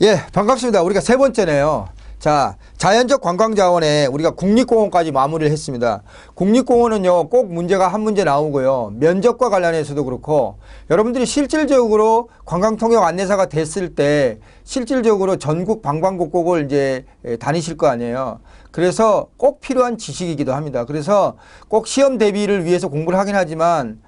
예, 반갑습니다. 우리가 세 번째네요. 자, 자연적 관광자원에 우리가 국립공원까지 마무리를 했습니다. 국립공원은요, 꼭 문제가 한 문제 나오고요. 면적과 관련해서도 그렇고, 여러분들이 실질적으로 관광통역 안내사가 됐을 때, 실질적으로 전국 방방곡곡을 이제 다니실 거 아니에요. 그래서 꼭 필요한 지식이기도 합니다. 그래서 꼭 시험 대비를 위해서 공부를 하긴 하지만,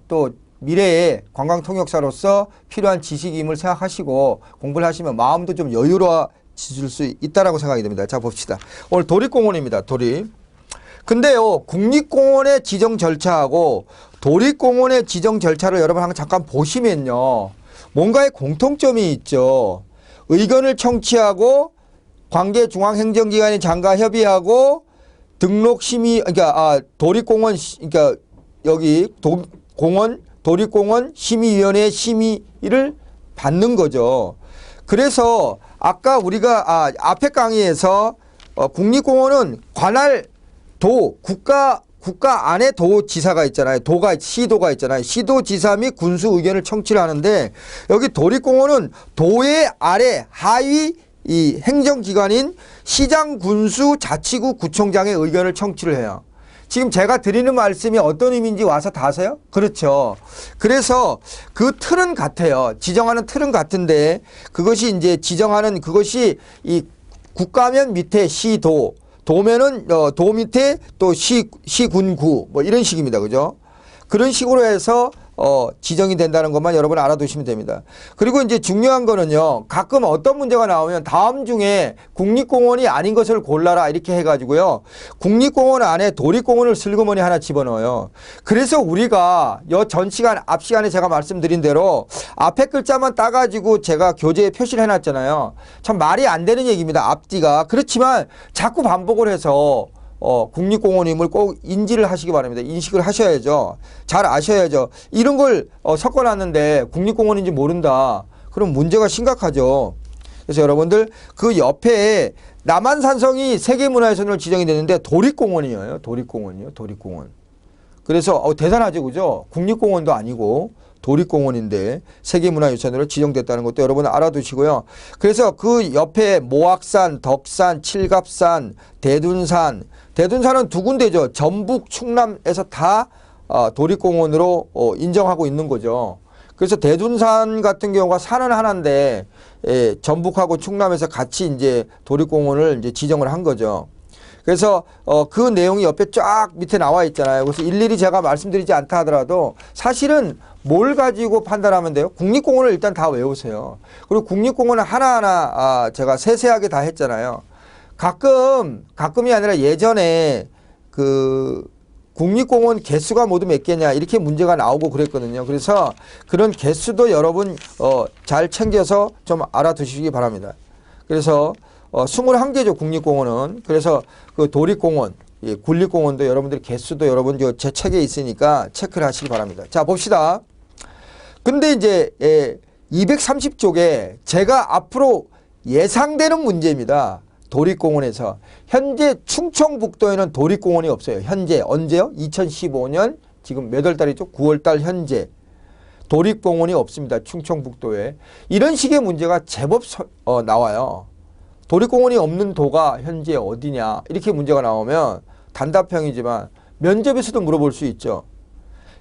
또 미래의 관광통역사로서 필요한 지식임을 생각하시고 공부를 하시면 마음도 좀 여유로워질 수 있다라고 생각이 됩니다. 자, 봅시다. 오늘 도립공원입니다. 도립. 근데요, 국립공원의 지정 절차하고 도립공원의 지정 절차를 여러분 한번 잠깐 보시면요, 뭔가의 공통점이 있죠. 의견을 청취하고 관계 중앙행정기관의 장과 협의하고 등록심의, 그러니까 도립공원, 그러니까 여기 도립공원 심의위원회 심의를 받는 거죠. 그래서 아까 우리가 앞에 강의에서 국립공원은 관할 국가 안에 도지사가 있잖아요. 시도가 있잖아요. 시도지사 및 군수 의견을 청취를 하는데, 여기 도립공원은 도의 아래 하위 이 행정기관인 시장, 군수, 자치구, 구청장의 의견을 청취를 해요. 지금 제가 드리는 말씀이 어떤 의미인지 와서 다 아세요? 그렇죠. 그래서 그 틀은 같아요. 지정하는 틀은 같은데, 그것이 이제 지정하는 그것이 이 국가면 밑에 시도, 도면은 도 밑에 또 시군구 뭐 이런 식입니다. 그죠? 그런 식으로 해서 지정이 된다는 것만 여러분 알아두시면 됩니다. 그리고 이제 중요한 거는요, 가끔 어떤 문제가 나오면 다음 중에 국립공원이 아닌 것을 골라라 이렇게 해가지고요, 국립공원 안에 도립공원을 슬그머니 하나 집어넣어요. 그래서 우리가 전 시간, 앞 시간에 제가 말씀드린 대로 앞에 글자만 따가지고 제가 교재에 표시를 해놨잖아요. 참 말이 안 되는 얘기입니다. 앞뒤가. 그렇지만 자꾸 반복을 해서 국립공원임을 꼭 인지를 하시기 바랍니다. 인식을 하셔야죠. 잘 아셔야죠. 이런 걸 섞어놨는데 국립공원인지 모른다. 그럼 문제가 심각하죠. 그래서 여러분들 그 옆에 남한산성이 세계문화유산으로 지정이 됐는데 도립공원이에요. 도립공원이요. 도립공원. 그래서 대단하죠. 그죠? 국립공원도 아니고 도립공원인데 세계문화유산으로 지정됐다는 것도 여러분 알아두시고요. 그래서 그 옆에 모악산, 덕산, 칠갑산, 대둔산은 두 군데죠. 전북, 충남에서 다 도립공원으로 인정하고 있는 거죠. 그래서 대둔산 같은 경우가 산은 하나인데 전북하고 충남에서 같이 이제 도립공원을 이제 지정을 한 거죠. 그래서 그 내용이 옆에 쫙 밑에 나와 있잖아요. 그래서 일일이 제가 말씀드리지 않다 하더라도 사실은 뭘 가지고 판단하면 돼요? 국립공원을 일단 다 외우세요. 그리고 국립공원을 하나하나 제가 세세하게 다 했잖아요. 가끔이 아니라 예전에 그 국립공원 개수가 모두 몇 개냐 이렇게 문제가 나오고 그랬거든요. 그래서 그런 개수도 여러분 잘 챙겨서 좀 알아두시기 바랍니다. 그래서 21개죠, 국립공원은. 그래서 그 도립공원, 군립공원도 여러분들이 개수도 여러분 제 책에 있으니까 체크를 하시기 바랍니다. 자, 봅시다. 근데 이제 230쪽에 제가 앞으로 예상되는 문제입니다. 도립공원에서. 현재 충청북도에는 도립공원이 없어요. 현재 언제요? 2015년 지금 몇 월 달이죠? 9월 달 현재. 도립공원이 없습니다. 충청북도에. 이런 식의 문제가 제법 나와요. 도립공원이 없는 도가 현재 어디냐 이렇게 문제가 나오면 단답형이지만 면접에서도 물어볼 수 있죠.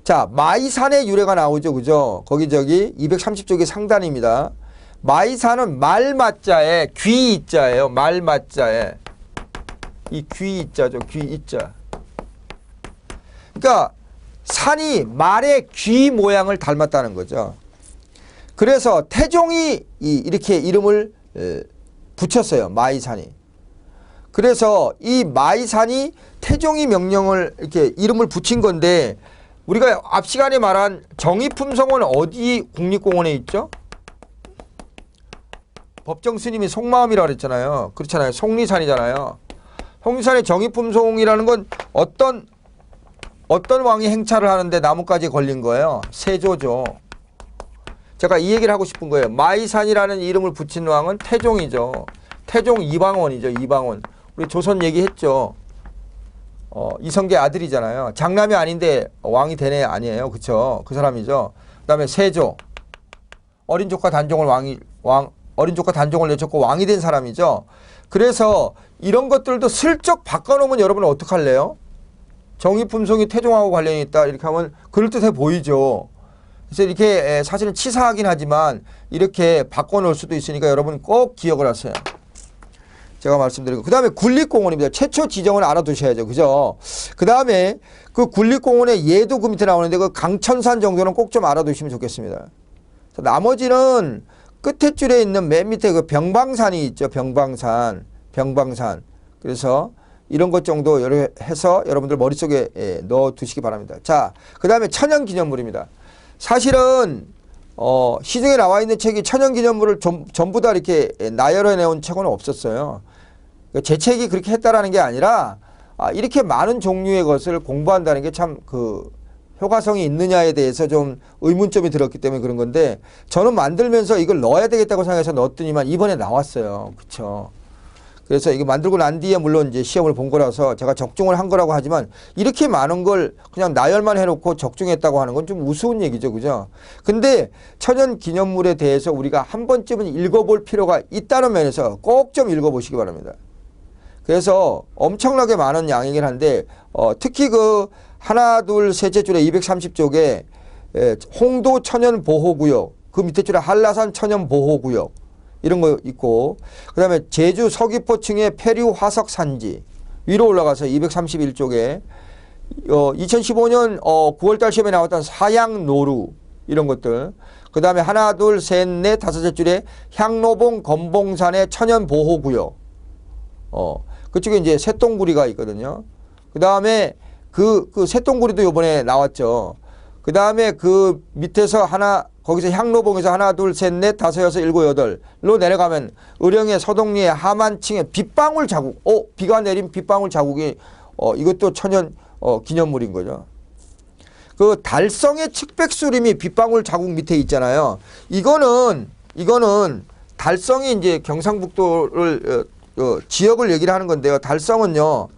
자, 마이산의 유래가 나오죠. 그죠? 거기 230쪽의 상단입니다. 마이산은 말맞자에 귀이자예요. 말맞자에 이 귀이자죠. 귀이자. 그러니까 산이 말의 귀 모양을 닮았다는 거죠. 그래서 태종이 이렇게 이름을 붙였어요. 마이산이. 그래서 이 마이산이 태종이 명령을 이렇게 이름을 붙인 건데, 우리가 앞 시간에 말한 정의품성은 어디 국립공원에 있죠? 법정 스님이 속마음이라고 그랬잖아요. 그렇잖아요. 속리산이잖아요. 속리산의 정의품성이라는 건 어떤 왕이 행차를 하는데 나뭇가지에 걸린 거예요? 세조죠. 제가 이 얘기를 하고 싶은 거예요. 마이산이라는 이름을 붙인 왕은 태종이죠. 태종 이방원이죠. 이방원. 우리 조선 얘기했죠. 이성계 아들이잖아요. 장남이 아닌데 왕이 되네 아니에요. 그쵸? 그 사람이죠. 그 다음에 세조. 어린 조카 단종을 어린 조카 단종을 내쳤고 왕이 된 사람이죠. 그래서 이런 것들도 슬쩍 바꿔놓으면 여러분은 어떡할래요? 정의품성이 태종하고 관련이 있다 이렇게 하면 그럴듯해 보이죠. 그래서 이렇게 사실은 치사하긴 하지만 이렇게 바꿔놓을 수도 있으니까 여러분 꼭 기억을 하세요. 제가 말씀드리고 그 다음에 군립공원입니다. 최초 지정을 알아두셔야죠. 그죠? 그 다음에 그 군립공원의 예도 그 밑에 나오는데 그 강천산 정도는 꼭 좀 알아두시면 좋겠습니다. 나머지는 끝에 줄에 있는 맨 밑에 그 병방산이 있죠. 병방산. 그래서 이런 것 정도 해서 여러분들 머릿속에 넣어 두시기 바랍니다. 자, 그 다음에 천연기념물입니다. 사실은 시중에 나와 있는 책이 천연기념물을 전부 다 이렇게 나열해 온 책은 없었어요. 제 책이 그렇게 했다라는 게 아니라 이렇게 많은 종류의 것을 공부한다는 게 참 효과성이 있느냐에 대해서 좀 의문점이 들었기 때문에 그런 건데 저는 만들면서 이걸 넣어야 되겠다고 생각해서 넣었더니만 이번에 나왔어요. 그렇죠? 그래서 이거 만들고 난 뒤에 물론 이제 시험을 본 거라서 제가 적중을 한 거라고 하지만 이렇게 많은 걸 그냥 나열만 해놓고 적중했다고 하는 건 좀 우스운 얘기죠. 그죠? 근데 천연기념물에 대해서 우리가 한 번쯤은 읽어볼 필요가 있다는 면에서 꼭 좀 읽어보시기 바랍니다. 그래서 엄청나게 많은 양이긴 한데 특히 그 하나 둘 셋째 줄에 230쪽에 홍도 천연보호구역 그 밑에 줄에 한라산 천연보호구역 이런 거 있고 그 다음에 제주 서귀포층의 폐류 화석 산지 위로 올라가서 231쪽에 2015년 9월달 시험에 나왔던 사양노루 이런 것들 그 다음에 하나 둘 셋 넷 다섯째 줄에 향로봉 건봉산의 천연보호구역 그쪽에 이제 새똥구리가 있거든요. 그 다음에 그 새똥구리도 요번에 나왔죠. 그 다음에 그 밑에서 거기서 향로봉에서 하나, 둘, 셋, 넷, 다섯, 여섯, 일곱, 여덟로 내려가면 의령의 서동리의 하만층의 빗방울 자국. 비가 내린 빗방울 자국이 이것도 천연 기념물인 거죠. 그 달성의 측백수림이 빗방울 자국 밑에 있잖아요. 이거는 달성이 이제 경상북도를 지역을 얘기를 하는 건데요. 달성은요.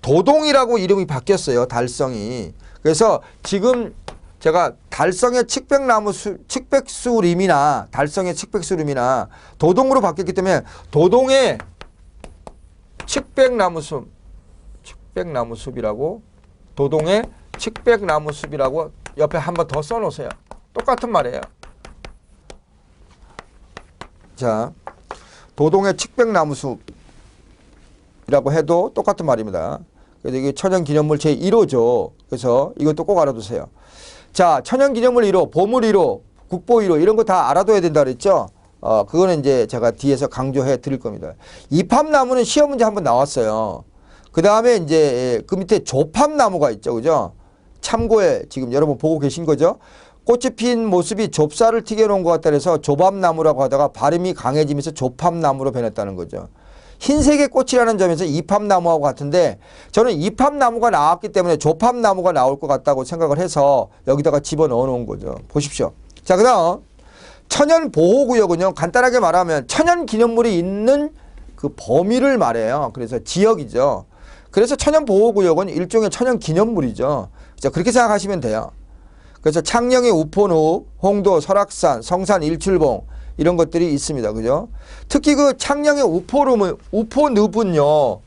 도동이라고 이름이 바뀌었어요. 달성이. 그래서 지금 제가 달성의 측백수림이나 달성의 측백수림이나 도동으로 바뀌었기 때문에 도동의 측백나무숲이라고 도동의 측백나무숲이라고 옆에 한 번 더 써놓으세요. 똑같은 말이에요. 자, 도동의 측백나무숲이라고 해도 똑같은 말입니다. 그래서 이게 천연기념물 제1호죠. 그래서 이것도 꼭 알아두세요. 자, 천연기념물 1호, 보물 1호, 국보 1호 이런 거 다 알아둬야 된다 그랬죠. 그거는 이제 제가 뒤에서 강조해 드릴 겁니다. 이팝나무는 시험 문제 한번 나왔어요. 그 다음에 이제 그 밑에 조팝나무가 있죠. 그죠? 참고해 지금 여러분 보고 계신 거죠. 꽃이 핀 모습이 좁쌀을 튀겨놓은 것 같다 그래서 조밥나무라고 하다가 발음이 강해지면서 조팝나무로 변했다는 거죠. 흰색의 꽃이라는 점에서 이팝나무하고 같은데 저는 이팝나무가 나왔기 때문에 조팝나무가 나올 것 같다고 생각을 해서 여기다가 집어넣어 놓은 거죠. 보십시오. 자, 그 다음 천연보호구역은요. 간단하게 말하면 천연기념물이 있는 그 범위를 말해요. 그래서 지역이죠. 그래서 천연보호구역은 일종의 천연기념물이죠. 자, 그렇게 생각하시면 돼요. 그래서 창녕의 우포늪, 홍도, 설악산, 성산 일출봉 이런 것들이 있습니다. 그죠? 특히 그 창녕의 우포늪은요.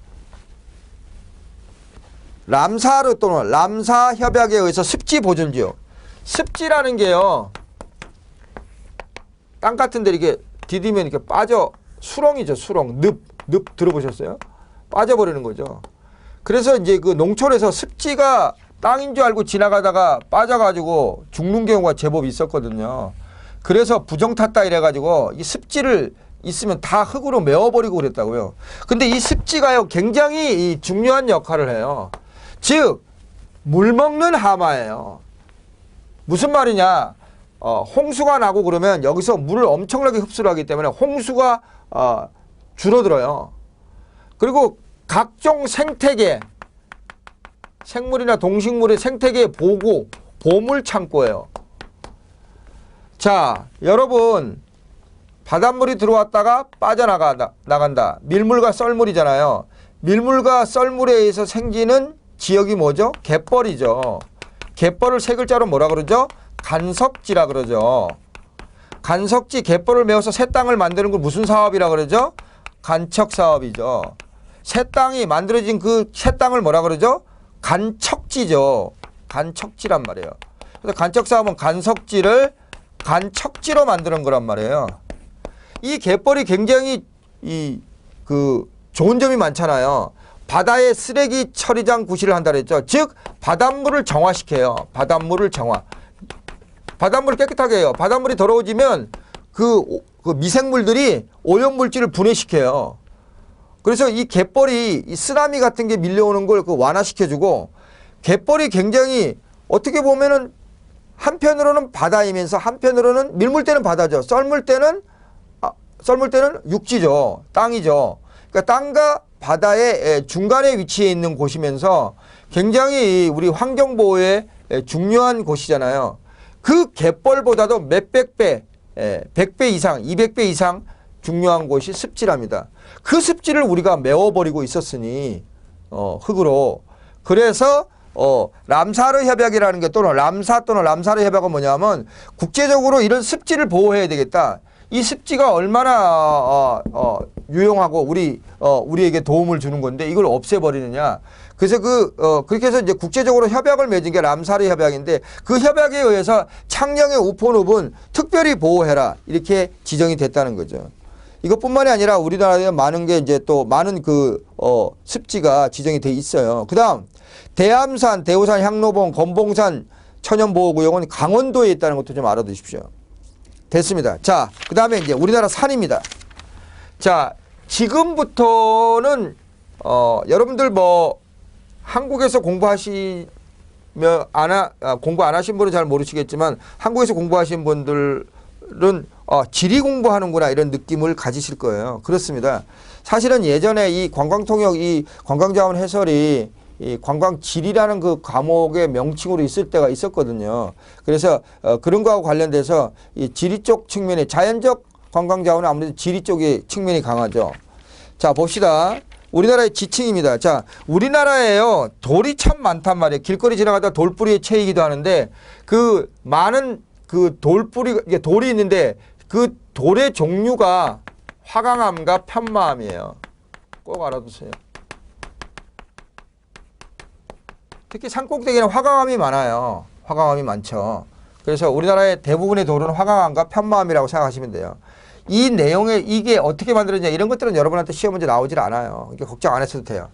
람사르 또는 람사 협약에 의해서 습지 보존지역. 습지라는 게요. 땅 같은 데 이렇게 디디면 이렇게 빠져 수렁이죠. 수렁. 늪 들어보셨어요? 빠져버리는 거죠. 그래서 이제 그 농촌에서 습지가 땅인 줄 알고 지나가다가 빠져가지고 죽는 경우가 제법 있었거든요. 그래서 부정 탔다 이래가지고 이 습지를 있으면 다 흙으로 메워버리고 그랬다고요. 근데 이 습지가요 굉장히 중요한 역할을 해요. 즉 물 먹는 하마예요. 무슨 말이냐? 홍수가 나고 그러면 여기서 물을 엄청나게 흡수를 하기 때문에 홍수가 줄어들어요. 그리고 각종 생태계 생물이나 동식물의 생태계 보고 보물 창고예요. 자, 여러분 바닷물이 들어왔다가 빠져나간다. 밀물과 썰물이잖아요. 밀물과 썰물에 의해서 생기는 지역이 뭐죠? 갯벌이죠. 갯벌을 세 글자로 뭐라 그러죠? 간석지라 그러죠. 간석지 갯벌을 메워서 새 땅을 만드는 걸 무슨 사업이라 그러죠? 간척 사업이죠. 새 땅이 만들어진 그 새 땅을 뭐라 그러죠? 간척지죠. 간척지란 말이에요. 그래서 간척 사업은 간석지를 간척지로 만드는 거란 말이에요. 이 갯벌이 굉장히 좋은 점이 많잖아요. 바다에 쓰레기 처리장 구실을 한다 그랬죠. 즉 바닷물을 정화시켜요. 바닷물을 정화. 바닷물을 깨끗하게 해요. 바닷물이 더러워지면 그 미생물들이 오염물질을 분해시켜요. 그래서 이 갯벌이 이 쓰나미 같은 게 밀려오는 걸 완화시켜주고, 갯벌이 굉장히 어떻게 보면은 한편으로는 바다이면서 한편으로는 밀물 때는 바다죠. 썰물 때는 육지죠. 땅이죠. 그러니까 땅과 바다의 중간에 위치해 있는 곳이면서 굉장히 우리 환경보호에 중요한 곳이잖아요. 그 갯벌보다도 몇백 배, 100배 이상, 200배 이상 중요한 곳이 습지랍니다. 그 습지를 우리가 메워버리고 있었으니 흙으로. 그래서 람사르 협약이라는 게, 또는 람사르 협약은 뭐냐면 국제적으로 이런 습지를 보호해야 되겠다. 이 습지가 얼마나 유용하고 우리에게 도움을 주는 건데 이걸 없애버리느냐. 그래서 그렇게 해서 이제 국제적으로 협약을 맺은 게 람사르 협약인데, 그 협약에 의해서 창녕의 우포늪은 특별히 보호해라 이렇게 지정이 됐다는 거죠. 이것뿐만이 아니라 우리나라에 많은 게 이제 또 많은 습지가 지정이 돼 있어요. 그다음 대암산, 대우산, 향로봉, 건봉산 천연보호구역은 강원도에 있다는 것도 좀 알아두십시오. 됐습니다. 자, 그 다음에 이제 우리나라 산입니다. 자, 지금부터는 여러분들 한국에서 공부 안 하신 분은 잘 모르시겠지만, 한국에서 공부하신 분들은 지리 공부하는구나 이런 느낌을 가지실 거예요. 그렇습니다. 사실은 예전에 이 관광통역, 이 관광자원 해설이 이 관광지리라는 그 과목의 명칭으로 있을 때가 있었거든요. 그래서 그런 거하고 관련돼서 이 지리 쪽 측면에, 자연적 관광자원은 아무래도 지리 쪽의 측면이 강하죠. 자, 봅시다. 우리나라의 지층입니다. 자, 우리나라에요, 돌이 참 많단 말이에요. 길거리 지나가다 돌뿌리에 채이기도 하는데, 그 많은 그 돌뿌리, 돌이 있는데 그 돌의 종류가 화강암과 편마암이에요. 꼭 알아두세요. 특히 산꼭대기는 화강암이 많아요. 화강암이 많죠. 그래서 우리나라의 대부분의 돌은 화강암과 편마암이라고 생각하시면 돼요. 이 내용에 이게 어떻게 만들어지냐 이런 것들은 여러분한테 시험 문제 나오질 않아요. 그러니까 걱정 안 하셔도 돼요.